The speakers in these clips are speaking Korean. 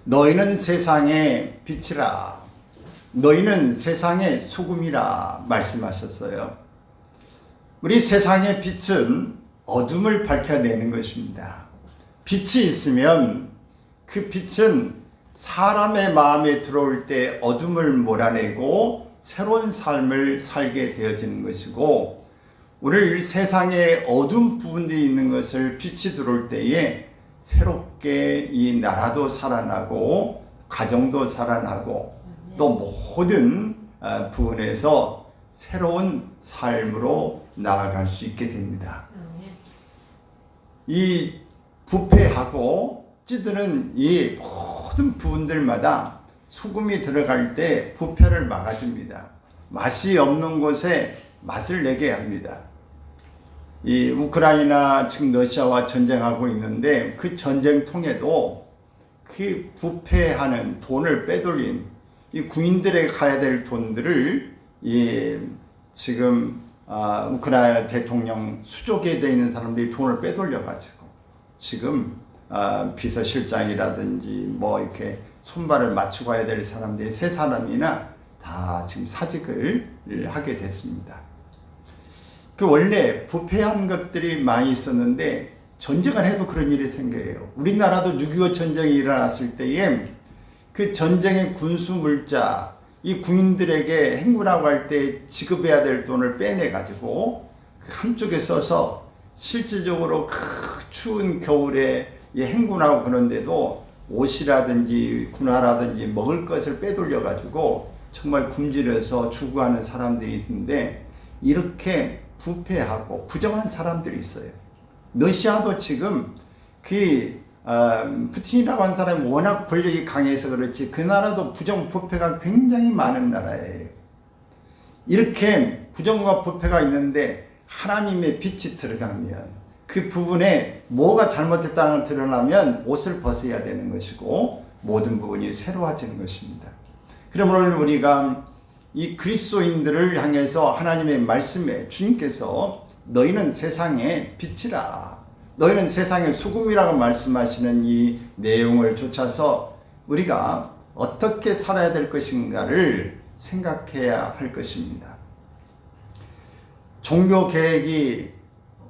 너희는 세상의 빛이라. 너희는 세상의 소금이라 말씀하셨어요. 우리 세상의 빛은 어둠을 밝혀내는 것입니다. 빛이 있으면 그 빛은 사람의 마음에 들어올 때 어둠을 몰아내고 새로운 삶을 살게 되어지는 것이고, 우리 세상에 어두운 부분들이 있는 것을 빛이 들어올 때에 새롭게 이 나라도 살아나고 가정도 살아나고 또 모든 부분에서 새로운 삶으로 나아갈 수 있게 됩니다. 이 부패하고 찌드는 이 모든 부분들마다 소금이 들어갈 때 부패를 막아줍니다. 맛이 없는 곳에 맛을 내게 합니다. 이 우크라이나 지금 러시아와 전쟁하고 있는데 그 전쟁통에도 그 부패하는 돈을 빼돌린 이 군인들에게 가야 될 돈들을 지금 우크라이나 대통령 수족에 되어 있는 사람들이 돈을 빼돌려 가지고 지금 비서실장이라든지 뭐 이렇게 손발을 맞추고 가야 될 사람들이 세 사람이나 다 지금 사직을 하게 됐습니다. 그 원래 부패한 것들이 많이 있었는데 전쟁을 해도 그런 일이 생겨요. 우리나라도 6.25 전쟁이 일어났을 때에 그 전쟁의 군수 물자, 이 군인들에게 행군하고 할 때 지급해야 될 돈을 빼내 가지고 한쪽에 써서 실질적으로 그 추운 겨울에 행군하고 그런데도 옷이라든지 군화라든지 먹을 것을 빼돌려 가지고 정말 굶주려서 죽어가는 사람들이 있는데, 이렇게 부패하고 부정한 사람들이 있어요. 러시아도 지금 푸틴이라고 하는 사람이 워낙 권력이 강해서 그렇지 그 나라도 부정 부패가 굉장히 많은 나라예요. 이렇게 부정과 부패가 있는데 하나님의 빛이 들어가면 그 부분에 뭐가 잘못됐다는 걸 드러나면 옷을 벗어야 되는 것이고 모든 부분이 새로워지는 것입니다. 그러므로 우리가 이 그리스도인들을 향해서 하나님의 말씀에 주님께서 너희는 세상의 빛이라, 너희는 세상의 소금이라고 말씀하시는 이 내용을 쫓아서 우리가 어떻게 살아야 될 것인가를 생각해야 할 것입니다. 종교 개혁이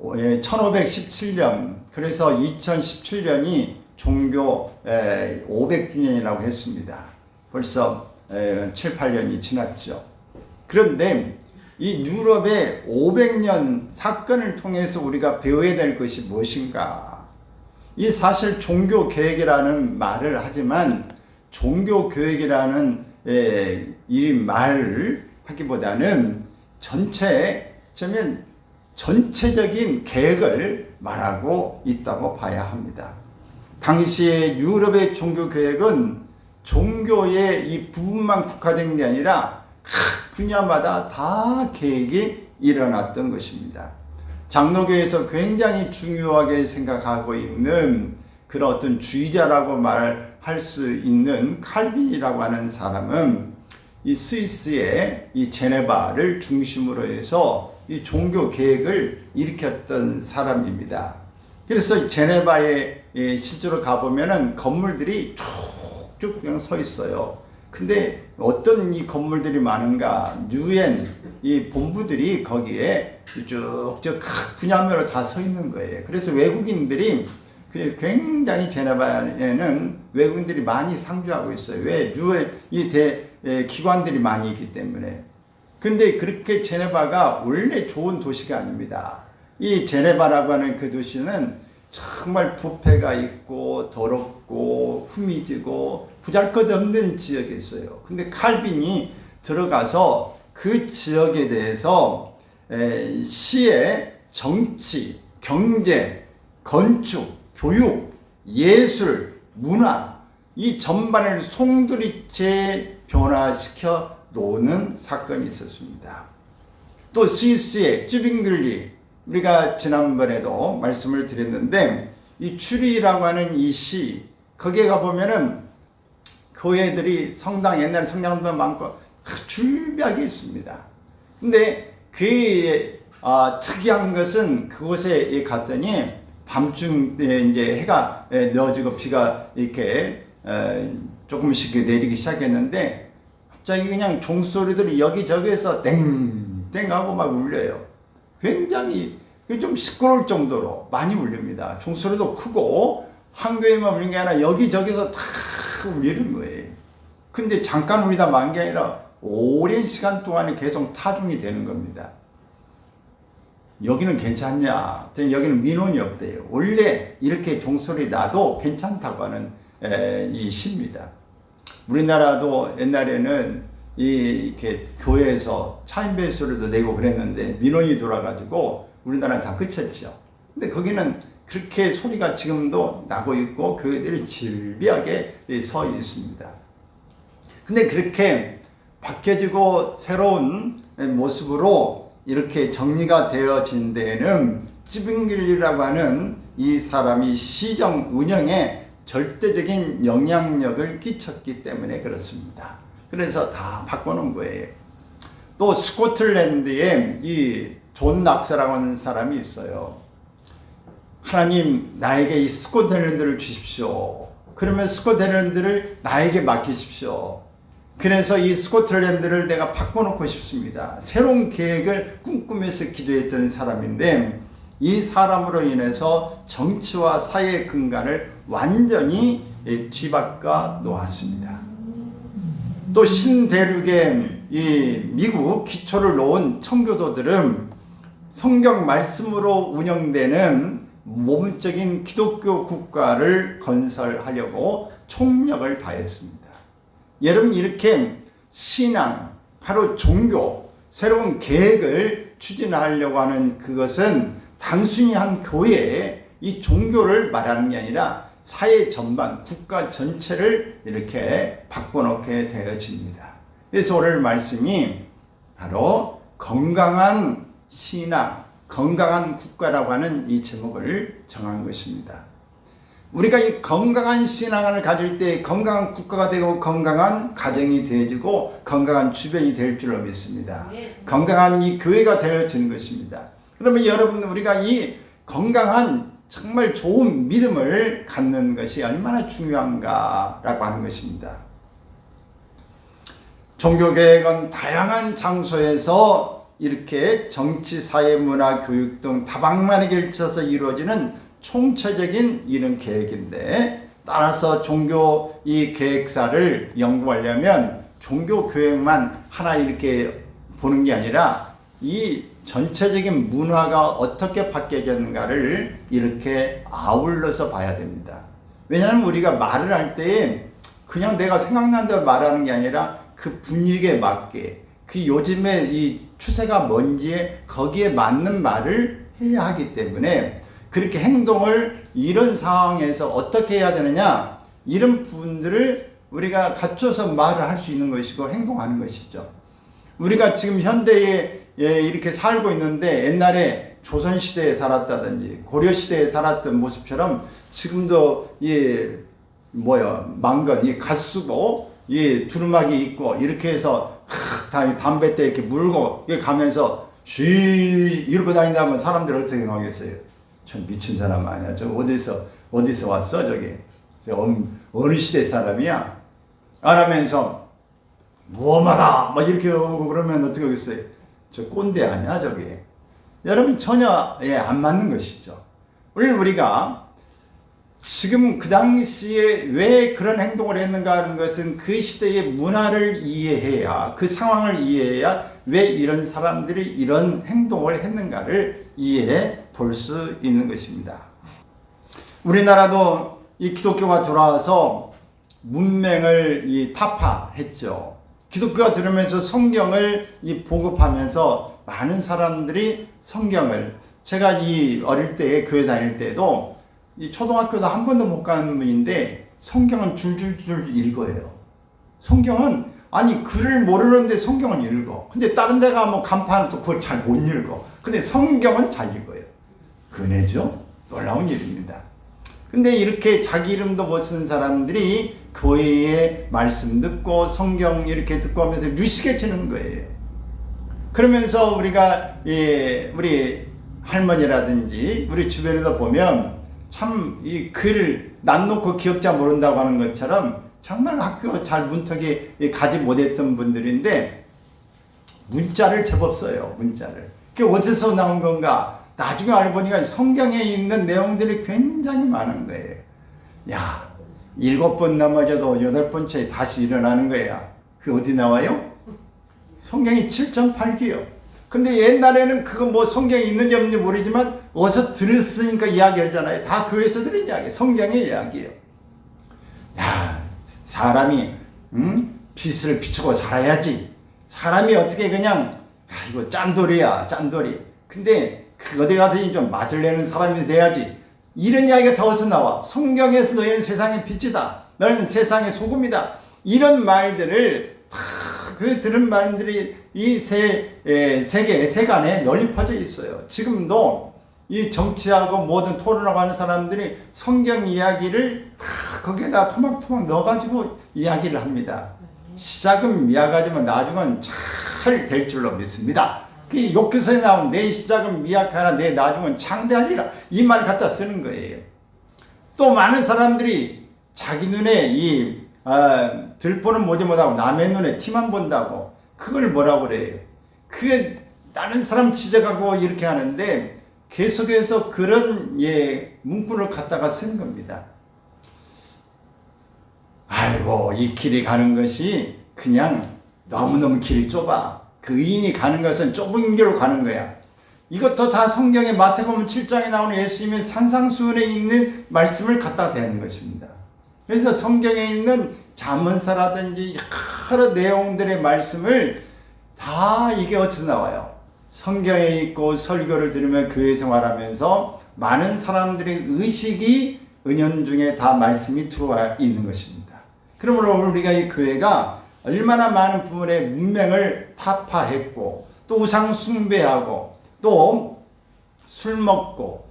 1517년, 그래서 2017년이 종교 500주년이라고 했습니다. 벌써 7, 8년이 지났죠. 그런데 이 유럽의 500년 사건을 통해서 우리가 배워야 될 것이 무엇인가? 이 사실 종교 개혁이라는 말을 하지만 종교 교육이라는 이 말을 하기보다는 전체적인 계획을 말하고 있다고 봐야 합니다. 당시에 유럽의 종교 개혁은 종교의 이 부분만 국화된 게 아니라 각 분야마다 다 계획이 일어났던 것입니다. 장로교에서 굉장히 중요하게 생각하고 있는 그런 어떤 주의자라고 말할 수 있는 칼빈이라고 하는 사람은 이 스위스의 이 제네바를 중심으로 해서 이 종교 계획을 일으켰던 사람입니다. 그래서 제네바에 실제로 가보면은 건물들이 쭉 그냥 서 있어요. 근데 어떤 이 건물들이 많은가? 유엔 이 본부들이 거기에 쭉쭉 각 분야별로 다 서 있는 거예요. 그래서 외국인들이 굉장히 제네바에는 외국인들이 많이 상주하고 있어요. 왜? 유엔 이 기관들이 많이 있기 때문에. 근데 그렇게 제네바가 원래 좋은 도시가 아닙니다. 이 제네바라고 하는 그 도시는 정말 부패가 있고 더럽고 후미지고 보잘것없는 지역에 있어요. 근데 칼빈이 들어가서 그 지역에 대해서 시의 정치, 경제, 건축, 교육, 예술, 문화 이 전반을 송두리째 변화시켜 놓는 사건이 있었습니다. 또 스위스의 쯔빙글리, 우리가 지난번에도 말씀을 드렸는데 이 추리라고 하는 이 시, 거기에 가보면은 교회들이 성당, 옛날에 성당도 많고 줄비하게 있습니다. 근데 그 특이한 것은 그곳에 갔더니 밤중에 이제 해가 넣어지고 비가 이렇게 조금씩 내리기 시작했는데 갑자기 그냥 종소리들이 여기저기에서 땡땡 하고 막 울려요. 굉장히 좀 시끄러울 정도로 많이 울립니다. 종소리도 크고 한 교회만 울린 게 아니라 여기저기서 다 울리는 거예요. 근데 잠깐 울리다 만 게 아니라 오랜 시간 동안에 계속 타중이 되는 겁니다. 여기는 괜찮냐? 여기는 민원이 없대요. 원래 이렇게 종소리 나도 괜찮다고 하는 이 시입니다. 우리나라도 옛날에는 이렇게 교회에서 차인배 소리도 내고 그랬는데 민원이 돌아가지고 우리나라는 다 그쳤죠. 근데 거기는 그렇게 소리가 지금도 나고 있고 교회들이 질비하게 서 있습니다. 근데 그렇게 바뀌어지고 새로운 모습으로 이렇게 정리가 되어진 데에는 찌빙길이라고 하는 이 사람이 시정 운영에 절대적인 영향력을 끼쳤기 때문에 그렇습니다. 그래서 다 바꿔놓은 거예요. 또 스코틀랜드에 이 존 낙서라고 하는 사람이 있어요. 하나님 나에게 이 스코틀랜드를 주십시오. 그러면 스코틀랜드를 나에게 맡기십시오. 그래서 이 스코틀랜드를 내가 바꿔놓고 싶습니다. 새로운 계획을 꿈꾸면서 기도했던 사람인데 이 사람으로 인해서 정치와 사회의 근간을 완전히 뒤바꿔 놓았습니다. 또 신대륙의 이 미국 기초를 놓은 청교도들은 성경 말씀으로 운영되는 모범적인 기독교 국가를 건설하려고 총력을 다했습니다. 여러분 이렇게 신앙, 바로 종교, 새로운 계획을 추진하려고 하는 그것은 단순히 한 교회의 이 종교를 말하는 게 아니라 사회 전반, 국가 전체를 이렇게 바꿔놓게 되어집니다. 그래서 오늘 말씀이 바로 건강한 신앙, 건강한 국가라고 하는 이 제목을 정한 것입니다. 우리가 이 건강한 신앙을 가질 때 건강한 국가가 되고 건강한 가정이 되어지고 건강한 주변이 될 줄로 믿습니다. 건강한 이 교회가 되어지는 것입니다. 그러면 여러분 우리가 이 건강한 정말 좋은 믿음을 갖는 것이 얼마나 중요한가라고 하는 것입니다. 종교개혁은 다양한 장소에서 이렇게 정치, 사회, 문화, 교육 등 다방면에 걸쳐서 이루어지는 총체적인 이런 계획인데 따라서 종교 이 계획사를 연구하려면 종교 교육만 하나 이렇게 보는 게 아니라 이 전체적인 문화가 어떻게 바뀌어졌는가를 이렇게 아울러서 봐야 됩니다. 왜냐하면 우리가 말을 할 때 그냥 내가 생각난 대로 말하는 게 아니라 그 분위기에 맞게 그 요즘에 이 추세가 뭔지에 거기에 맞는 말을 해야 하기 때문에 그렇게 행동을 이런 상황에서 어떻게 해야 되느냐 이런 부분들을 우리가 갖춰서 말을 할 수 있는 것이고 행동하는 것이죠. 우리가 지금 현대에 이렇게 살고 있는데 옛날에 조선시대에 살았다든지 고려시대에 살았던 모습처럼 지금도 망건, 이 갓쓰고 두루마기 있고 이렇게 해서 담뱃대 이렇게 물고 가면서 쉬 이러고 다닌다면 사람들 어떻게 생각하겠어요? 참 미친 사람 아니야. 저 어디서 왔어? 저기 어느 시대 사람이야? 안 하면서 무엄하다 막 이렇게 오고 그러면 어떻게 하겠어요? 저 꼰대 아니야 저기? 여러분 전혀 안 맞는 것이죠. 우리가 지금 그 당시에 왜 그런 행동을 했는가 하는 것은 그 시대의 문화를 이해해야 그 상황을 이해해야 왜 이런 사람들이 이런 행동을 했는가를 이해해 볼 수 있는 것입니다. 우리나라도 이 기독교가 들어와서 문맹을 타파했죠. 기독교가 들어오면서 성경을 보급하면서 많은 사람들이 성경을 제가 어릴 때 교회 다닐 때도 이 초등학교도 한 번도 못 간 분인데 성경은 줄줄줄 읽어요. 성경은 글을 모르는데 성경은 읽어. 근데 다른 데 가면 간판은 또 그걸 잘 못 읽어. 근데 성경은 잘 읽어요. 은혜죠? 놀라운 일입니다. 근데 이렇게 자기 이름도 못 쓴 사람들이 교회의 말씀 듣고 성경 이렇게 듣고 하면서 뮤직해지는 거예요. 그러면서 우리가 우리 할머니라든지 우리 주변에도 보면 참 이 글 난 놓고 기억자 모른다고 하는 것처럼 정말 학교 잘 문턱에 가지 못했던 분들인데 문자를 제법 써요. 문자를. 그게 어디서 나온 건가? 나중에 알고 보니까 성경에 있는 내용들이 굉장히 많은 거예요. 야, 7번 넘어져도 8번째에 다시 일어나는 거야. 그게 어디 나와요? 성경이 7.8기요. 근데 옛날에는 그거 뭐 성경에 있는지 없는지 모르지만 어디서 들었으니까 이야기하잖아요. 다 교회에서 들은 이야기, 성경의 이야기예요. 야, 사람이 빛을 비추고 살아야지. 사람이 어떻게 그냥 이거 짠돌이야, 짠돌이. 근데 그 어디 가서 좀 맛을 내는 사람이 돼야지. 이런 이야기가 다 어디서 나와? 성경에서 너희는 세상의 빛이다. 너희는 세상의 소금이다. 이런 말들을 다 그 들은 말들이 이 세간에 널리 퍼져 있어요. 지금도 이 정치하고 모든 토론하고 하는 사람들이 성경 이야기를 다 거기에다 토막토막 넣어가지고 이야기를 합니다. 시작은 미약하지만 나중은 잘 될 줄로 믿습니다. 그 욕기서에 나온 내 시작은 미약하나 내 나중은 창대하리라 이 말을 갖다 쓰는 거예요. 또 많은 사람들이 자기 눈에 들보는 보지 못하고 남의 눈에 티만 본다고 그걸 뭐라고 그래요? 그게 다른 사람 지적하고 이렇게 하는데 계속해서 그런 문구를 갖다가 쓴 겁니다. 아이고 이 길이 가는 것이 그냥 너무너무 길이 좁아. 그 의인이 가는 것은 좁은 길로 가는 거야. 이것도 다 성경의 마태복음 7장에 나오는 예수님의 산상수훈에 있는 말씀을 갖다 대는 것입니다. 그래서 성경에 있는 잠언서라든지 여러 내용들의 말씀을 다 이게 어디서 나와요? 성경에 있고 설교를 들으며 교회 생활하면서 많은 사람들의 의식이 은연중에 다 말씀이 들어와 있는 것입니다. 그러므로 우리가 이 교회가 얼마나 많은 부분의 문명을 타파했고 또 우상 숭배하고 또 술 먹고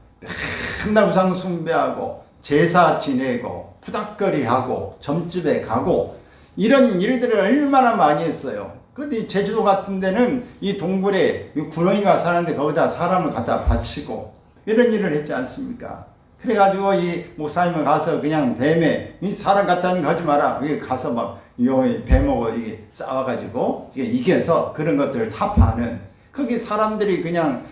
맨날 우상 숭배하고 제사 지내고 푸닥거리하고 점집에 가고 이런 일들을 얼마나 많이 했어요. 근데 제주도 같은 데는 이 동굴에 구렁이가 사는데 거기다 사람을 갖다 바치고 이런 일을 했지 않습니까? 그래가지고 이 목사님은 가서 그냥 뱀에 이 사람 갖다는 거 하지 마라. 여기 가서 막 뱀하고 이게 싸워가지고 이겨서 그런 것들을 타파하는 거기 사람들이 그냥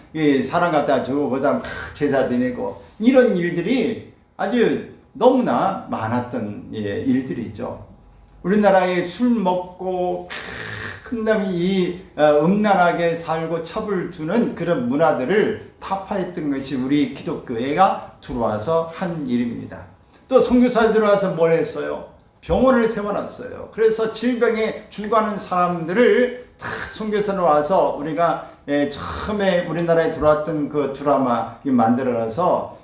사람 갖다 주고 그다음 막 제사 지내고 이런 일들이 아주 너무나 많았던 일들이죠. 우리나라에 술 먹고 큰 놈이 음란하게 살고 첩을 주는 그런 문화들을 타파했던 것이 우리 기독교회가 들어와서 한 일입니다. 또 선교사들 들어와서 뭘 했어요? 병원을 세워놨어요. 그래서 질병에 죽어가는 사람들을 다 선교사로 와서 우리가 처음에 우리나라에 들어왔던 그 드라마 만들어놔서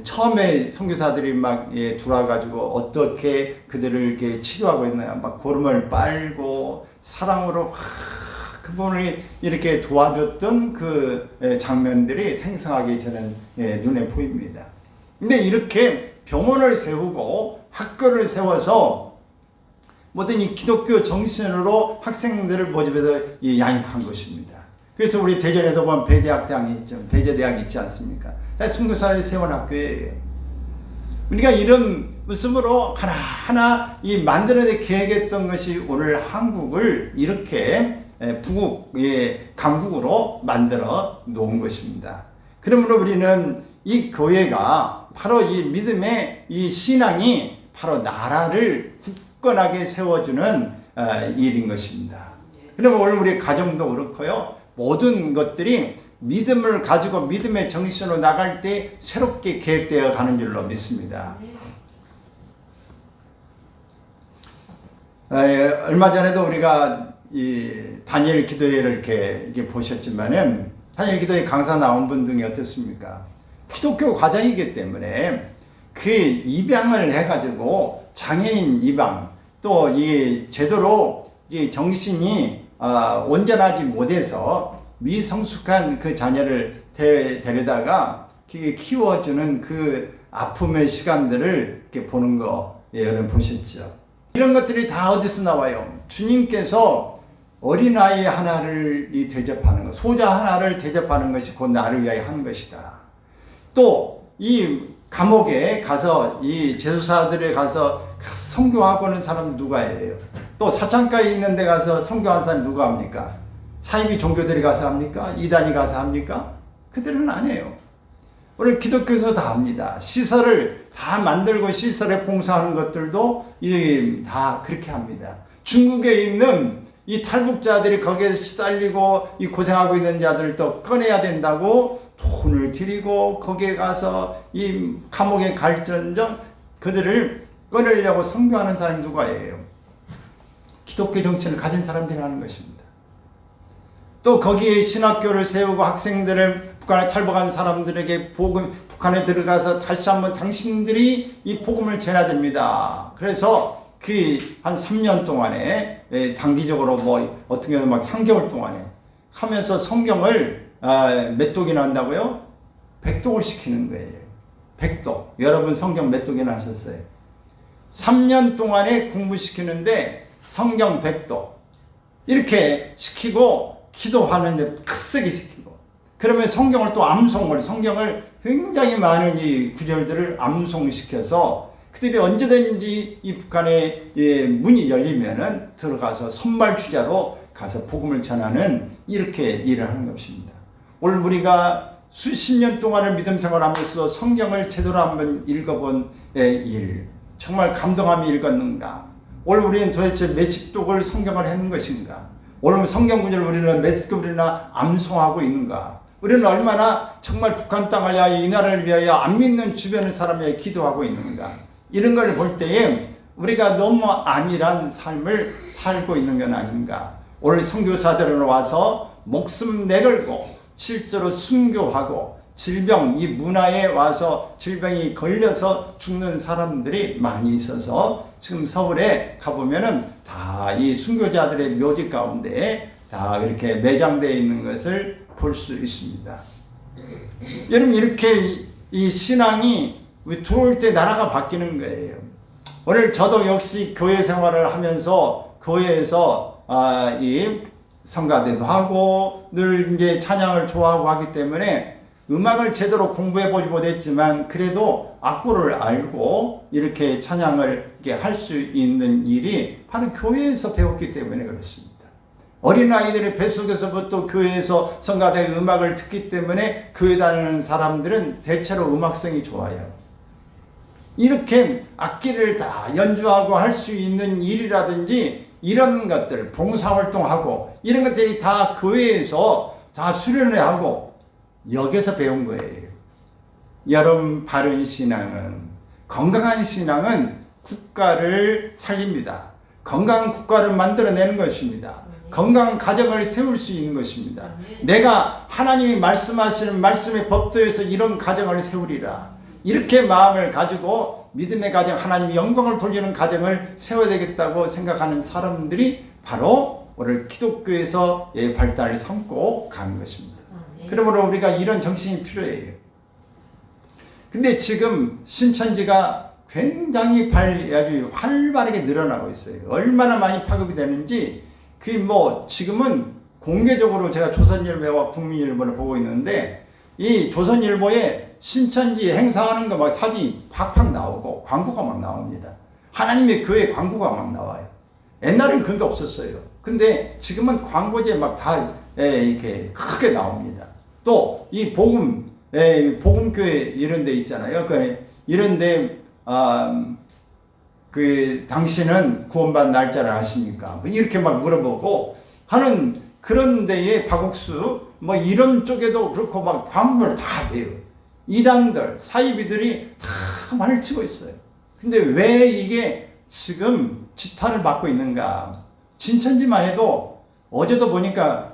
처음에 선교사들이 막 들어와가지고 어떻게 그들을 이렇게 치료하고 있나요? 막 고름을 빨고 사랑으로 그분을 이렇게 도와줬던 그 장면들이 생생하게 저는 눈에 보입니다. 근데 이렇게 병원을 세우고 학교를 세워서 모든 이 기독교 정신으로 학생들을 모집해서 양육한 것입니다. 그래서 우리 대전에도 보면 배제학당이 있죠. 배제대학이 있지 않습니까? 다 선교사들이 세운 학교예요. 우리가 이런 모습으로 하나하나 만들어내 계획했던 것이 오늘 한국을 이렇게 강국으로 만들어 놓은 것입니다. 그러므로 우리는 이 교회가 바로 이 믿음의 이 신앙이 바로 나라를 굳건하게 세워주는 일인 것입니다. 그러면 오늘 우리 가정도 그렇고요. 모든 것들이 믿음을 가지고 믿음의 정신으로 나갈 때 새롭게 계획되어 가는 줄로 믿습니다. 얼마 전에도 우리가 이 다니엘 기도회를 이렇게 보셨지만은 다니엘 기도회 강사 나온 분 등이 어떻습니까? 기독교 과정이기 때문에 그 입양을 해가지고 장애인 입양 또 이 제대로 이 정신이 온전하지 못해서 미성숙한 그 자녀를 데려다가 키워주는 그 아픔의 시간들을 이렇게 보는 거 여러분 보셨죠? 이런 것들이 다 어디서 나와요? 주님께서 어린아이 하나를 대접하는 것, 소자 하나를 대접하는 것이 곧 나를 위하여 한 것이다. 또 이 감옥에 가서 이 제수사들에 가서 선교하고 는 사람 누가 해요? 또 사창가에 있는 데 가서 선교한 사람 누가 합니까? 사이비 종교들이 가서 합니까? 이단이 가서 합니까? 그들은 안 해요. 오늘 기독교에서 다 합니다. 시설을 다 만들고 시설에 봉사하는 것들도 다 그렇게 합니다. 중국에 있는 이 탈북자들이 거기에 시달리고 이 고생하고 있는 자들도 꺼내야 된다고 돈을 들이고 거기에 가서 이 감옥에 갈전정 그들을 꺼내려고 선교하는 사람이 누가예요? 기독교 정신을 가진 사람들이 하는 것입니다. 또 거기에 신학교를 세우고 학생들을 북한에 탈북한 사람들에게 북한에 들어가서 다시 한번 당신들이 이 복음을 전해야 됩니다. 그래서 그 한 3년 동안에 단기적으로 뭐 어떻게 보면 막 3개월 동안에 하면서 성경을 몇 독이나 한다고요? 100독을 시키는 거예요. 100독. 여러분 성경 몇 독이나 하셨어요? 3년 동안에 공부시키는데 성경 100독. 이렇게 시키고 기도하는데 크게 시키고 그러면 성경을 또 성경을 굉장히 많은 이 구절들을 암송시켜서 그들이 언제든지 이 북한의 문이 열리면은 들어가서 선발주자로 가서 복음을 전하는 이렇게 일을 하는 것입니다. 오늘 우리가 수십 년 동안을 믿음 생활하면서 성경을 제대로 한번 읽어본 일 정말 감동함이 읽었는가? 오늘 우리는 도대체 몇십 독을 성경을 하는 것인가? 오늘 성경 구절을 우리는 몇십 독이나 암송하고 있는가? 우리는 얼마나 정말 북한 땅을 위하여 이 나라를 위하여 안 믿는 주변의 사람에게 기도하고 있는가? 이런 걸 볼 때에 우리가 너무 안일한 삶을 살고 있는 건 아닌가? 오늘 선교사들은 와서 목숨 내걸고 실제로 순교하고 질병, 이 문화에 와서 질병이 걸려서 죽는 사람들이 많이 있어서 지금 서울에 가보면은 다 이 순교자들의 묘지 가운데 다 이렇게 매장되어 있는 것을 볼 수 있습니다. 여러분 이렇게 이 신앙이 들어올 때 나라가 바뀌는 거예요. 오늘 저도 역시 교회 생활을 하면서 교회에서 이 성가대도 하고 늘 이제 찬양을 좋아하고 하기 때문에 음악을 제대로 공부해 보지 못했지만 그래도 악보를 알고 이렇게 찬양을 할 수 있는 일이 바로 교회에서 배웠기 때문에 그렇습니다. 어린아이들의 뱃속에서부터 교회에서 성가대 음악을 듣기 때문에 교회 다니는 사람들은 대체로 음악성이 좋아요. 이렇게 악기를 다 연주하고 할 수 있는 일이라든지 이런 것들, 봉사활동하고 이런 것들이 다 교회에서 다 수련을 하고 여기서 배운 거예요. 여러분 바른 신앙은 건강한 신앙은 국가를 살립니다. 건강한 국가를 만들어내는 것입니다. 건강한 가정을 세울 수 있는 것입니다. 내가 하나님이 말씀하시는 말씀의 법도에서 이런 가정을 세우리라. 이렇게 마음을 가지고 믿음의 가정, 하나님의 영광을 돌리는 가정을 세워야 되겠다고 생각하는 사람들이 바로 오늘 기독교에서 발달을 삼고 가는 것입니다. 그러므로 우리가 이런 정신이 필요해요. 근데 지금 신천지가 굉장히 아주 활발하게 늘어나고 있어요. 얼마나 많이 파급이 되는지 그게 뭐 지금은 공개적으로 제가 조선일보와 국민일보를 보고 있는데 이 조선일보에 신천지 행사하는 거 막 사진이 팍팍 나오고 광고가 막 나옵니다. 하나님의 교회 광고가 막 나와요. 옛날에는 그런 게 없었어요. 근데 지금은 광고지에 막 다 이렇게 크게 나옵니다. 또 이 복음교회 이런 데 있잖아요. 이런데 당신은 구원받은 날짜를 아십니까? 이렇게 막 물어보고 하는 그런 데에 박옥수 뭐 이런 쪽에도 그렇고 막 광고를 다 내요. 이단들, 사이비들이 다 말을 치고 있어요. 근데 왜 이게 지금 지탄을 받고 있는가? 신천지만 해도 어제도 보니까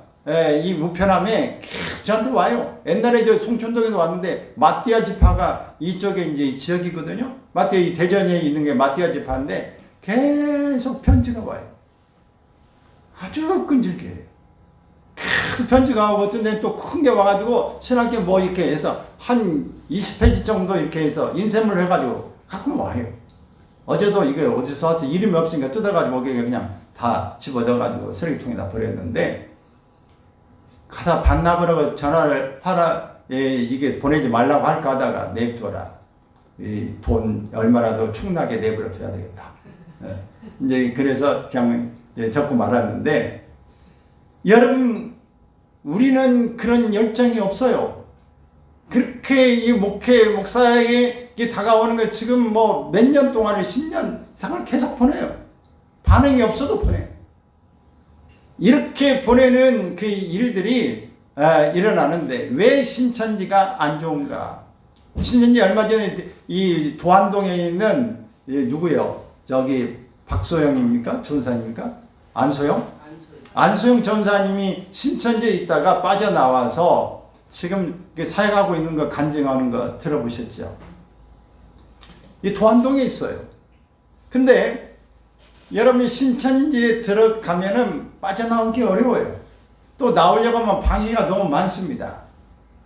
이 우편함에 계속 저한테 와요. 옛날에 저 송천동에도 왔는데 마띠아 지파가 이쪽에 이제 지역이거든요. 마띠아 대전에 있는 게 마띠아 지파인데 계속 편지가 와요. 아주 끈질겨요. 계속 편지가 오고 어떤 데는 또 큰 게 와가지고 신학교 뭐 이렇게 해서 한 20페이지 정도 이렇게 해서 인쇄물 해가지고 갖고 와요. 어제도 이게 어디서 와서 이름이 없으니까 뜯어가지고 그냥 다 집어넣어가지고 쓰레기통에다 버렸는데 가다 반납을 하고 전화를 하라 이게 보내지 말라고 할까 하다가 내버려둬라. 돈 얼마라도 충나게 내버려둬야 되겠다. 이제 그래서 그냥 적고 말았는데, 여러분, 우리는 그런 열정이 없어요. 그렇게 이 목사에게 다가오는 거 지금 뭐 몇 년 동안을 10년 이상을 계속 보내요. 반응이 없어도 보내요. 이렇게 보내는 그 일들이 일어나는데 왜 신천지가 안 좋은가? 신천지 얼마 전에 이 도안동에 있는 누구요? 저기 박소영입니까? 전사님입니까? 안소영 전사님이 신천지에 있다가 빠져나와서 지금 사역하고 있는 거 간증하는 거 들어보셨죠? 이 도안동에 있어요. 근데 여러분이 신천지에 들어가면은 빠져나오기 어려워요. 또 나오려고 하면 방해가 너무 많습니다.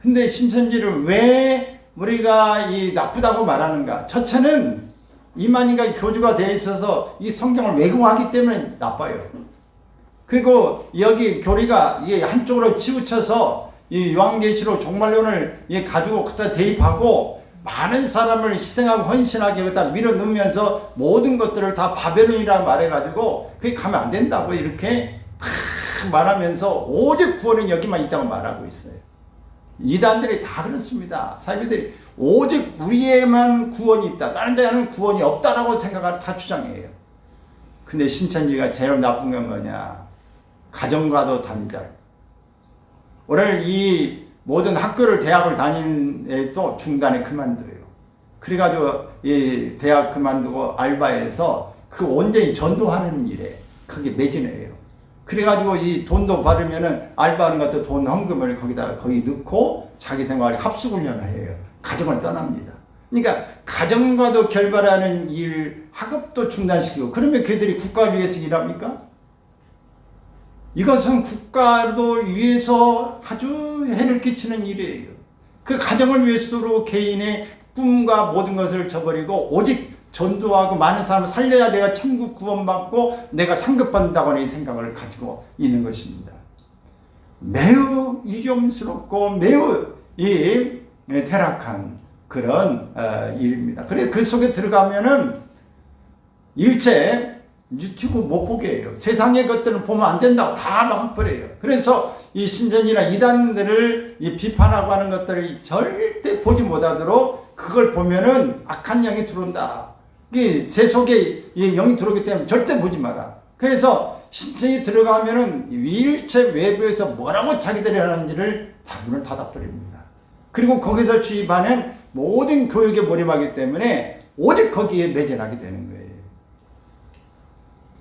근데 신천지를 왜 우리가 나쁘다고 말하는가? 첫째는 이만희가 교주가 되어 있어서 이 성경을 왜곡하기 때문에 나빠요. 그리고 여기 교리가 이게 한쪽으로 치우쳐서 이 요한계시록 종말론을 가지고 갖다 대입하고 많은 사람을 희생하고 헌신하게 갖다 밀어넣으면서 모든 것들을 다 바벨론이라 말해가지고 그게 가면 안 된다고 이렇게 다 말하면서 오직 구원은 여기만 있다고 말하고 있어요. 이단들이 다 그렇습니다. 사이비들이 오직 우리에만 구원이 있다, 다른 데는 구원이 없다라고 생각하는 다 주장해요. 근데 신천지가 제일 나쁜 건 뭐냐? 가정과도 단절. 오늘 이 모든 학교를 대학을 다닌 애도 중단에 그만둬요. 그래가지고 이 대학 그만두고 알바해서 그 온전히 전도하는 일에 그게 매진해요. 그래가지고 이 돈도 받으면은 알바하는 것도 돈 헌금을 거기 넣고 자기 생활에 합숙훈련을 해요. 가정을 떠납니다. 그러니까 가정과도 결발하는 일, 학업도 중단시키고, 그러면 걔들이 국가를 위해서 일합니까? 이것은 국가도 위해서 아주 해를 끼치는 일이에요. 그 가정을 위해서도 개인의 꿈과 모든 것을 저버리고 오직 전도하고 많은 사람을 살려야 내가 천국 구원받고 내가 상급받는다고 하는 이 생각을 가지고 있는 것입니다. 매우 위험스럽고 매우 퇴락한 그런 일입니다. 그래서 그 속에 들어가면은 일체 유튜브 못 보게 해요. 세상의 것들을 보면 안 된다고 다 막아버려요. 그래서 이 신천지나 이단들을 비판하고 하는 것들을 절대 보지 못하도록, 그걸 보면은 악한 영이 들어온다. 새 속에 영이 들어오기 때문에 절대 보지 마라. 그래서 신천지 들어가면은 일체 외부에서 뭐라고 자기들이 하는지를 다 문을 닫아버립니다. 그리고 거기서 주입하는 모든 교육에 몰입하기 때문에 오직 거기에 매진하게 되는 거예요.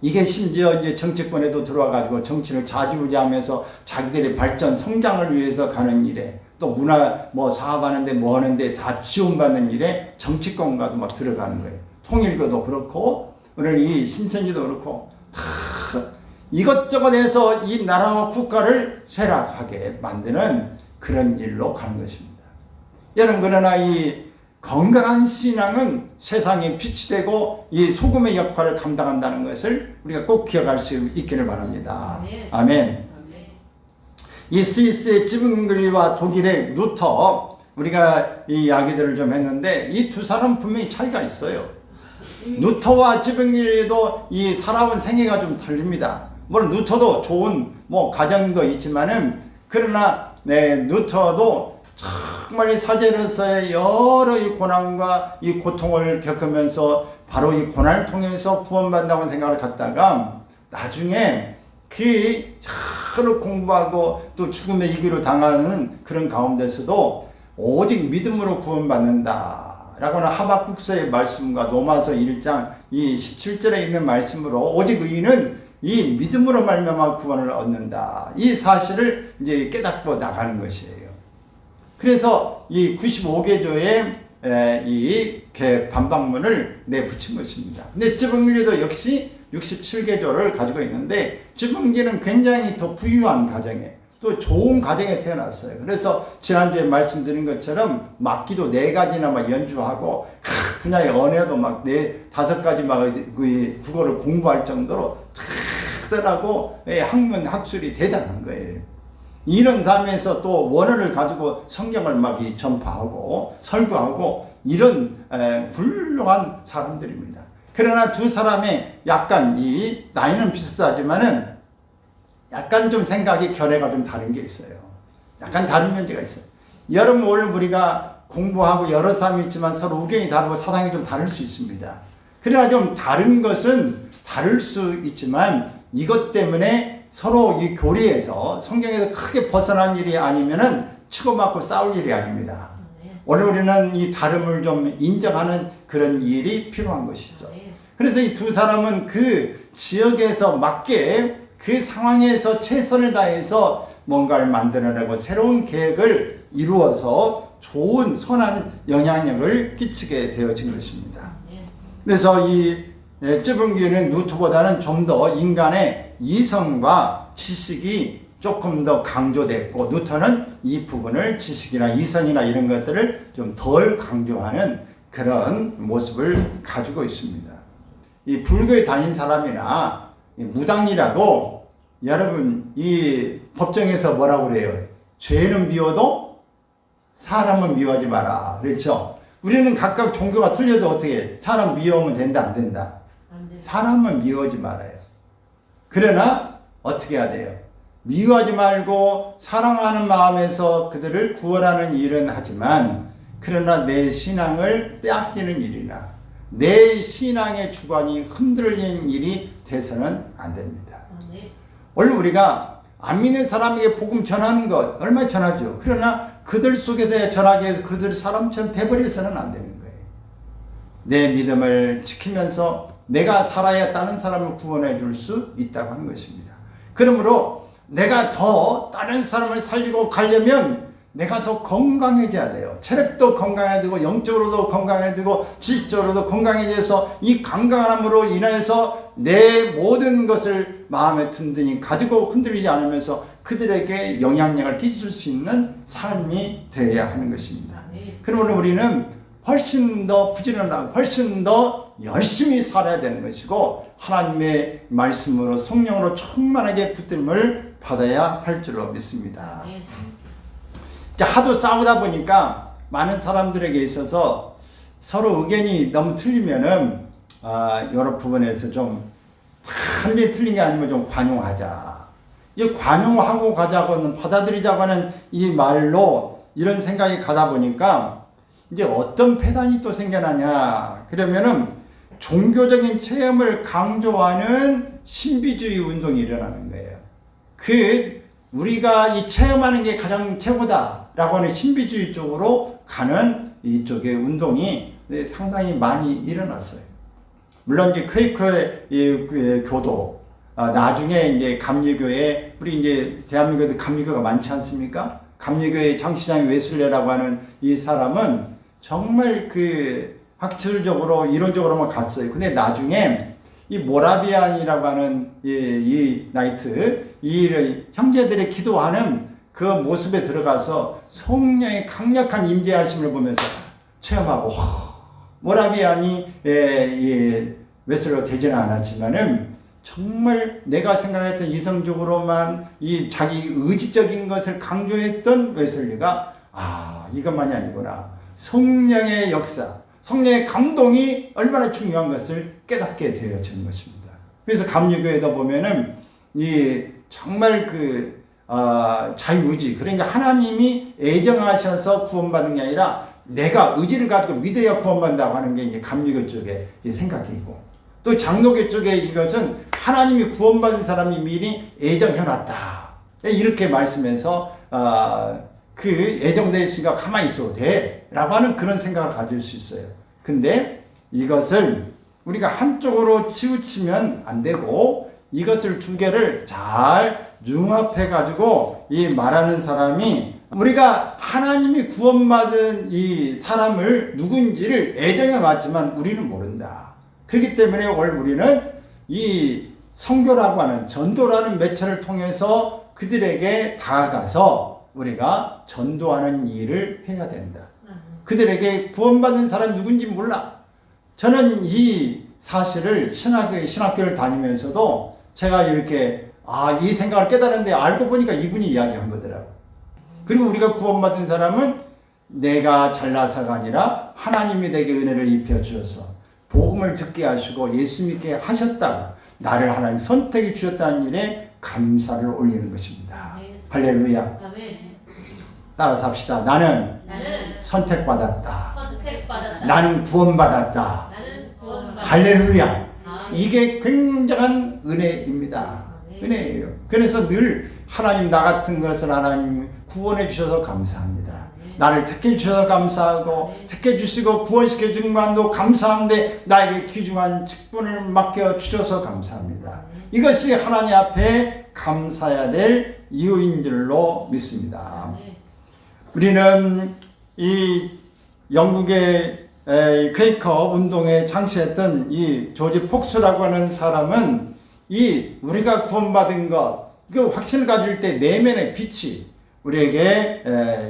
이게 심지어 이제 정치권에도 들어와가지고 정치를 좌지우지하면서 자기들의 발전, 성장을 위해서 가는 일에, 또 문화 사업하는데 뭐 하는데 다 지원받는 일에 정치권과도 막 들어가는 거예요. 통일교도 그렇고 오늘 이 신천지도 그렇고 다 이것저것 해서 이 나라와 국가를 쇠락하게 만드는 그런 일로 가는 것입니다. 여러분, 그러나 이 건강한 신앙은 세상에 빛이 되고 이 소금의 역할을 감당한다는 것을 우리가 꼭 기억할 수 있기를 바랍니다. 아멘. 아멘. 이 스위스의 찌붕글리와 독일의 루터, 우리가 이 이야기들을 좀 했는데 이 두 사람 분명히 차이가 있어요. 루터와 찌붕글리도 이 살아온 생애가 좀 다릅니다. 물론 루터도 좋은 가정도 있지만은, 그러나 루터도 정말 이 사제로서의 여러 이 고난과 이 고통을 겪으면서 바로 이 고난을 통해서 구원받는다고 생각을 갖다가 나중에 그 여러 공부하고 또 죽음의 이기로 당하는 그런 가운데서도 오직 믿음으로 구원받는다 라고는 하박국서의 말씀과 로마서 1장 이 17절에 있는 말씀으로 오직 의인은 이 믿음으로 말미암아 구원을 얻는다, 이 사실을 이제 깨닫고 나가는 것이에요. 그래서 이 95개조의 이 반박문을 내붙인 것입니다. 근데 찌붕기도 역시 67개조를 가지고 있는데, 찌붕기는 굉장히 더 부유한 가정에, 또 좋은 가정에 태어났어요. 그래서 지난주에 말씀드린 것처럼 막기도 4가지나 막 연주하고 분야의 언어도 막 5가지 막 국어를 공부할 정도로 대단하고 학문 학술이 대단한 거예요. 이런 삶에서 또 원어를 가지고 성경을 막 전파하고 설교하고 이런 훌륭한 사람들입니다. 그러나 두 사람의 약간 이 나이는 비슷하지만은 약간 좀 생각이 견해가 좀 다른 게 있어요. 약간 다른 면제가 있어요. 여러분 오늘 우리가 공부하고 여러 사람이 있지만 서로 의견이 다르고 사상이 좀 다를 수 있습니다. 그러나 좀 다른 것은 다를 수 있지만 이것 때문에 서로 이 교리에서 성경에서 크게 벗어난 일이 아니면은 치고받고 싸울 일이 아닙니다. 오늘 우리는 이 다름을 좀 인정하는 그런 일이 필요한 것이죠. 그래서 이 두 사람은 그 지역에서 맞게 그 상황에서 최선을 다해서 뭔가를 만들어내고 새로운 계획을 이루어서 좋은 선한 영향력을 끼치게 되어진 것입니다. 그래서 이 쯔붕기는 루트보다는 좀 더 인간의 이성과 지식이 조금 더 강조됐고 누터는 이 부분을 지식이나 이성이나 이런 것들을 좀 덜 강조하는 그런 모습을 가지고 있습니다. 이 불교에 다닌 사람이나 무당이라도 여러분 이 법정에서 뭐라고 그래요? 죄는 미워도 사람은 미워하지 마라. 그렇죠? 우리는 각각 종교가 틀려도 어떻게 사람 미워하면 된다 안 된다? 사람은 미워하지 말아요. 그러나 어떻게 해야 돼요? 미워하지 말고 사랑하는 마음에서 그들을 구원하는 일은 하지만 그러나 내 신앙을 빼앗기는 일이나 내 신앙의 주관이 흔들리는 일이 돼서는 안 됩니다. 오늘 우리가 안 믿는 사람에게 복음 전하는 것 얼마나 전하죠. 그러나 그들 속에서 전하기 위해서 그들 사람처럼 돼버려서는 안 되는 거예요. 내 믿음을 지키면서 내가 살아야 다른 사람을 구원해 줄 수 있다고 하는 것입니다. 그러므로 내가 더 다른 사람을 살리고 가려면 내가 더 건강해져야 돼요. 체력도 건강해지고 영적으로도 건강해지고 지식적으로도 건강해져서 이 건강함으로 인해서 내 모든 것을 마음에 든든히 가지고 흔들리지 않으면서 그들에게 영향력을 끼칠 수 있는 삶이 되어야 하는 것입니다. 그러므로 우리는 훨씬 더 부지런하고 훨씬 더 열심히 살아야 되는 것이고 하나님의 말씀으로 성령으로 충만하게 붙들림을 받아야 할 줄로 믿습니다. 하도 싸우다 보니까 많은 사람들에게 있어서 서로 의견이 너무 틀리면은 여러 부분에서 좀 완전히 틀린 게 아니면 좀 관용하자. 이 관용하고 가자고는 받아들이자고 하는 이 말로 이런 생각이 가다 보니까 이제 어떤 폐단이 또 생겨나냐. 그러면은 종교적인 체험을 강조하는 신비주의 운동이 일어나는 거예요. 우리가 이 체험하는 게 가장 최고다라고 하는 신비주의 쪽으로 가는 이쪽의 운동이 상당히 많이 일어났어요. 물론 이제 퀘이커의 교도, 나중에 이제 감리교회, 우리 이제 대한민국에 감리교가 많지 않습니까? 감리교의 장시장 웨슬레라고 하는 이 사람은 정말 학술적으로 이론적으로만 갔어요. 근데 나중에 이 모라비안이라고 하는 이 나이트, 이 형제들의 기도하는 그 모습에 들어가서 성령의 강력한 임재하심을 보면서 체험하고 모라비안이 웨슬레로 되지는 않았지만은 정말 내가 생각했던 이성적으로만 이 자기 의지적인 것을 강조했던 웨슬리가 이것만이 아니구나. 성령의 역사, 성령의 감동이 얼마나 중요한 것을 깨닫게 되어지는 것입니다. 그래서 감리교에도 보면은 정말 자유의지, 그러니까 하나님이 애정하셔서 구원받는 게 아니라 내가 의지를 가지고 믿어야 구원받는다고 하는 게 이제 감리교 쪽의 생각이고, 또 장로교 쪽에 이것은 하나님이 구원받은 사람이 미리 애정해놨다. 이렇게 말씀해서 그 애정되어 있으니까 가만히 있어도 돼 라고 하는 그런 생각을 가질 수 있어요. 근데 이것을 우리가 한쪽으로 치우치면 안 되고 이것을 두 개를 잘 융합해 가지고 이 말하는 사람이 우리가 하나님이 구원받은 이 사람을 누군지를 애정해 왔지만 우리는 모른다. 그렇기 때문에 오늘 우리는 이 선교라고 하는 전도라는 매체를 통해서 그들에게 다가가서 우리가 전도하는 일을 해야 된다. 그들에게 구원받은 사람이 누군지 몰라. 저는 이 사실을 신학교를 다니면서도 제가 이렇게 이 생각을 깨달았는데 알고 보니까 이분이 이야기한 거더라고. 그리고 우리가 구원받은 사람은 내가 잘나서가 아니라 하나님이 내게 은혜를 입혀 주셔서 복음을 듣게 하시고 예수 믿게 하셨다가 나를 하나님 선택해 주셨다는 일에 감사를 올리는 것입니다. 할렐루야. 따라서 합시다. 나는 선택받았다. 나는 구원받았다. 할렐루야. 이게 굉장한 은혜입니다. 은혜예요. 그래서 늘 하나님 나 같은 것을 하나님 구원해 주셔서 감사합니다. 나를 택해 주셔서 감사하고 택해 주시고 구원시켜 주는 것도 감사한데 나에게 귀중한 직분을 맡겨 주셔서 감사합니다. 이것이 하나님 앞에 감사해야 될 이유인 줄로 믿습니다. 우리는 이 영국의 퀘이커 운동에 창시했던 이 조지 폭스라고 하는 사람은 이 우리가 구원받은 것, 이거 확신을 가질 때 내면의 빛이 우리에게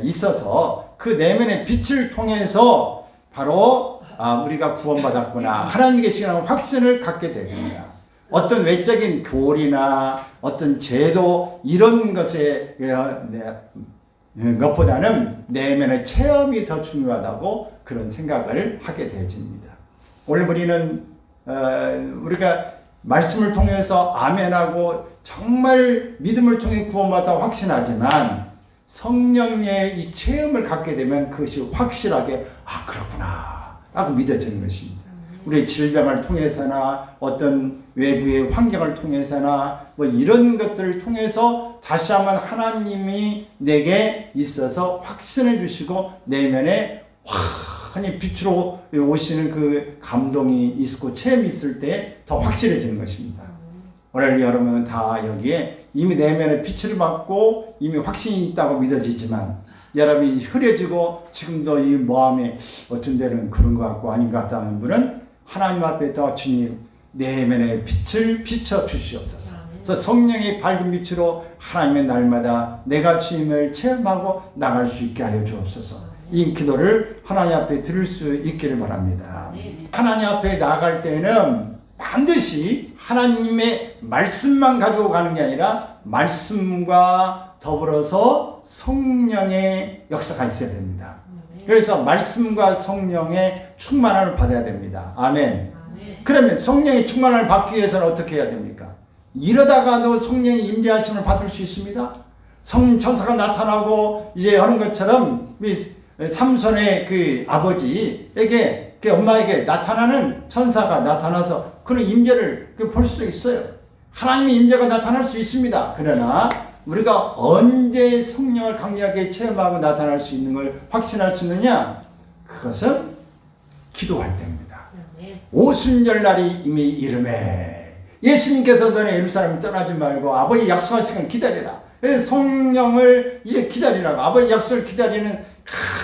있어서 그 내면의 빛을 통해서 바로 우리가 구원받았구나, 하나님 계시라는 확신을 갖게 됩니다. 어떤 외적인 교리나 어떤 제도 이런 것에 것보다는 내면의 체험이 더 중요하다고 그런 생각을 하게 되집니다. 오늘 우리는 우리가 말씀을 통해서 아멘하고 정말 믿음을 통해 구원받아 확신하지만 성령의 이 체험을 갖게 되면 그것이 확실하게 그렇구나 라고 믿어지는 것입니다. 우리의 질병을 통해서나 어떤 외부의 환경을 통해서나 뭐 이런 것들을 통해서 다시 한번 하나님이 내게 있어서 확신을 주시고 내면에 환히 빛으로 오시는 그 감동이 있고 체험이 있을 때 더 확실해지는 것입니다. 오늘 여러분은 다 여기에 이미 내면의 빛을 받고 이미 확신이 있다고 믿어지지만 여러분이 흐려지고 지금도 이 마음에 어떤 데는 그런 것 같고 아닌 것 같다는 분은 하나님 앞에 더 주님 내면의 빛을 비춰 주시옵소서. 그래서 성령의 밝은 빛으로 하나님의 날마다 내가 주님을 체험하고 나갈 수 있게 하여 주옵소서. 이 기도를 하나님 앞에 들을 수 있기를 바랍니다. 하나님 앞에 나아갈 때는 반드시 하나님의 말씀만 가지고 가는 게 아니라 말씀과 더불어서 성령의 역사가 있어야 됩니다. 그래서 말씀과 성령의 충만함을 받아야 됩니다. 아멘. 그러면 성령의 충만함을 받기 위해서는 어떻게 해야 됩니까? 이러다가도 성령의 임재하심을 받을 수 있습니다. 천사가 나타나고 이제 하는 것처럼 삼손의 그 아버지에게 그 엄마에게 나타나는 천사가 나타나서 그런 임재를 볼 수도 있어요. 하나님의 임재가 나타날 수 있습니다. 그러나 우리가 언제 성령을 강력하게 체험하고 나타날 수 있는 걸 확신할 수 있느냐? 그것은 기도할 때입니다. 오순절 날이 이미 이르매 예수님께서 너네 예루살렘 떠나지 말고 아버지 약속한 시간 기다리라. 성령을 이제 기다리라고 아버지 약속을 기다리는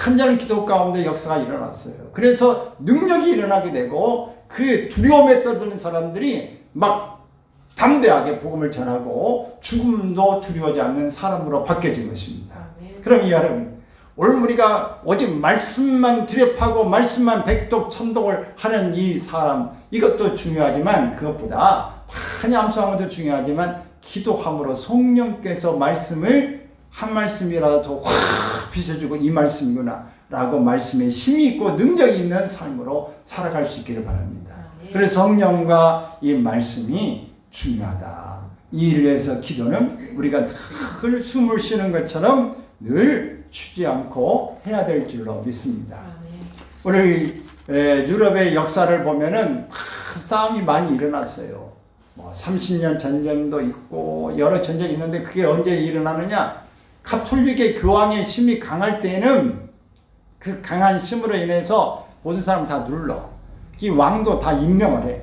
간절한 기도 가운데 역사가 일어났어요. 그래서 능력이 일어나게 되고 그 두려움에 떨어지는 사람들이 막 담대하게 복음을 전하고 죽음도 두려워하지 않는 사람으로 바뀌어진 것입니다. 그럼 여러분 오늘 우리가 오직 말씀만 드랩하고 말씀만 백독 천독을 하는 이 사람 이것도 중요하지만 그것보다 많이 암송하는 것도 중요하지만 기도함으로 성령께서 말씀을 한 말씀이라도 더 확 비춰주고 이 말씀이구나 라고 말씀에 힘이 있고 능력이 있는 삶으로 살아갈 수 있기를 바랍니다. 그래서 성령과 이 말씀이 중요하다. 이 일을 위해서 기도는 우리가 늘 숨을 쉬는 것처럼 늘 쉬지 않고 해야 될 줄로 믿습니다. 우리 유럽의 역사를 보면은 싸움이 많이 일어났어요. 30년 전쟁도 있고 여러 전쟁이 있는데 그게 언제 일어나느냐? 가톨릭의 교황의 힘이 강할 때에는 그 강한 힘으로 인해서 모든 사람 다 눌러. 이 왕도 다 임명을 해.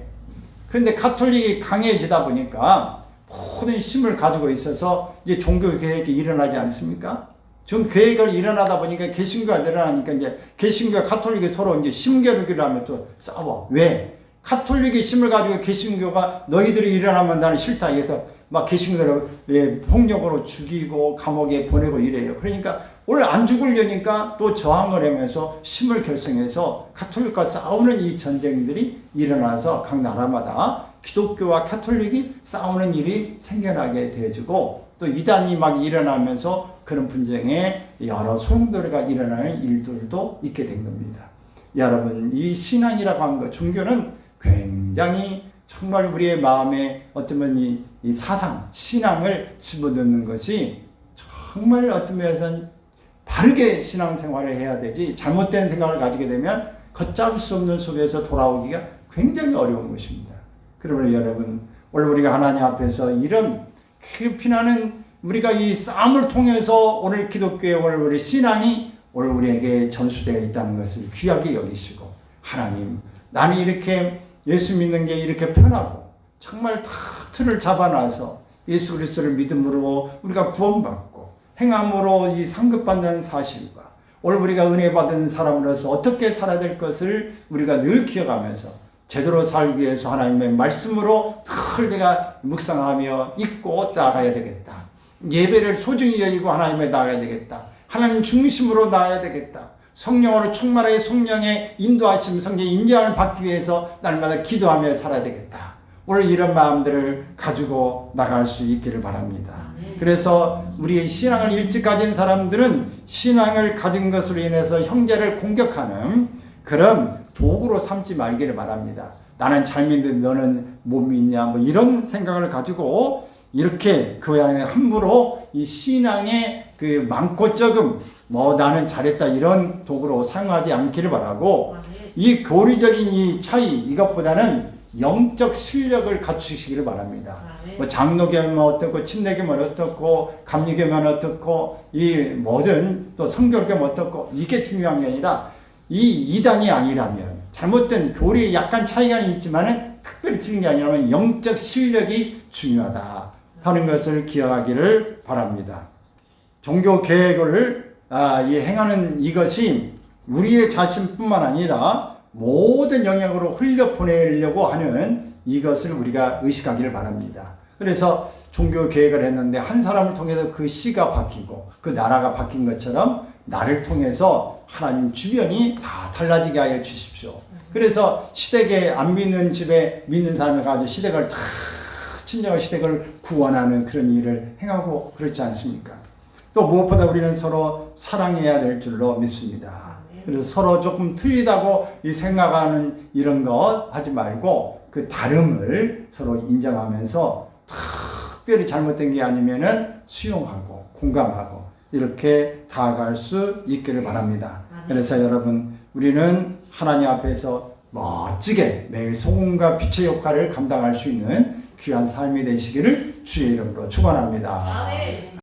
그런데 가톨릭이 강해지다 보니까 모든 힘을 가지고 있어서 이제 종교 개혁이 일어나지 않습니까? 좀 계획을 일어나다 보니까 개신교가 일어나니까 이제 개신교와 가톨릭이 서로 이제 심겨루기를 하면 또 싸워. 왜? 가톨릭의 힘을 가지고 개신교가 너희들이 일어나면 나는 싫다 해서 막 개신교를 폭력으로 죽이고 감옥에 보내고 이래요. 그러니까 원래 안 죽으려니까 또 저항을 하면서 힘을 결성해서 가톨릭과 싸우는 이 전쟁들이 일어나서 각 나라마다 기독교와 가톨릭이 싸우는 일이 생겨나게 되어지고 또 이단이 막 일어나면서 그런 분쟁에 여러 소용돌이가 일어나는 일들도 있게 된 겁니다. 여러분, 이 신앙이라고 하는 것, 종교는 굉장히 정말 우리의 마음에 어쩌면 이 사상, 신앙을 집어넣는 것이 정말 어떤 면에서는 바르게 신앙생활을 해야 되지 잘못된 생각을 가지게 되면 걷잡을 수 없는 속에서 돌아오기가 굉장히 어려운 것입니다. 그러므로 여러분, 오늘 우리가 하나님 앞에서 이런 피나는 우리가 이 싸움을 통해서 오늘 기독교의 오늘 우리 신앙이 오늘 우리에게 전수되어 있다는 것을 귀하게 여기시고, 하나님, 나는 이렇게 예수 믿는 게 이렇게 편하고 정말 다 틀을 잡아놔서 예수 그리스도를 믿음으로 우리가 구원받고 행함으로 이 상급받는 사실과 오늘 우리가 은혜 받은 사람으로서 어떻게 살아야 될 것을 우리가 늘 기억하면서 제대로 살기 위해서 하나님의 말씀으로 늘 내가 묵상하며 읽고 나아가야 되겠다. 예배를 소중히 여기고 하나님에 나아가야 되겠다. 하나님 중심으로 나아가야 되겠다. 성령으로 충만하게 성령의 인도하심, 성령의 임재함을 받기 위해서 날마다 기도하며 살아야 되겠다. 오늘 이런 마음들을 가지고 나갈 수 있기를 바랍니다. 그래서 우리의 신앙을 일찍 가진 사람들은 신앙을 가진 것으로 인해서 형제를 공격하는 그런 도구로 삼지 말기를 바랍니다. 나는 잘 믿는데 너는 못 믿냐, 뭐 이런 생각을 가지고 이렇게 그냥 함부로 이 신앙의 그 많고 적음, 뭐 나는 잘했다 이런 도구로 사용하지 않기를 바라고, 이 교리적인 이 차이, 이것보다는 영적 실력을 갖추시기를 바랍니다. 뭐 장로교면 어떻고, 침례교면 어떻고, 감리교면 어떻고, 이 모든 또 성결교면 어떻고, 이게 중요한 게 아니라 이 이단이 아니라면, 잘못된 교리에 약간 차이가 있지만은 특별히 틀린 게 아니라면 영적 실력이 중요하다 하는 것을 기억하기를 바랍니다. 종교 계획을 행하는 이것이 우리의 자신뿐만 아니라 모든 영역으로 흘려보내려고 하는 이것을 우리가 의식하기를 바랍니다. 그래서 종교 계획을 했는데 한 사람을 통해서 그 시가 바뀌고 그 나라가 바뀐 것처럼 나를 통해서 하나님 주변이 다 달라지게 하여 주십시오. 그래서 시댁에 안 믿는 집에 믿는 사람을 가지고 시댁을 다 친정의 시댁을 구원하는 그런 일을 행하고 그렇지 않습니까? 또 무엇보다 우리는 서로 사랑해야 될 줄로 믿습니다. 그래서 서로 조금 틀리다고 생각하는 이런 거 하지 말고 그 다름을 서로 인정하면서 특별히 잘못된 게 아니면은 수용하고 공감하고 이렇게 다가갈 수 있기를 바랍니다. 그래서 여러분, 우리는 하나님 앞에서 멋지게 매일 소금과 빛의 역할을 감당할 수 있는 귀한 삶이 되시기를 주의 이름으로 축원합니다.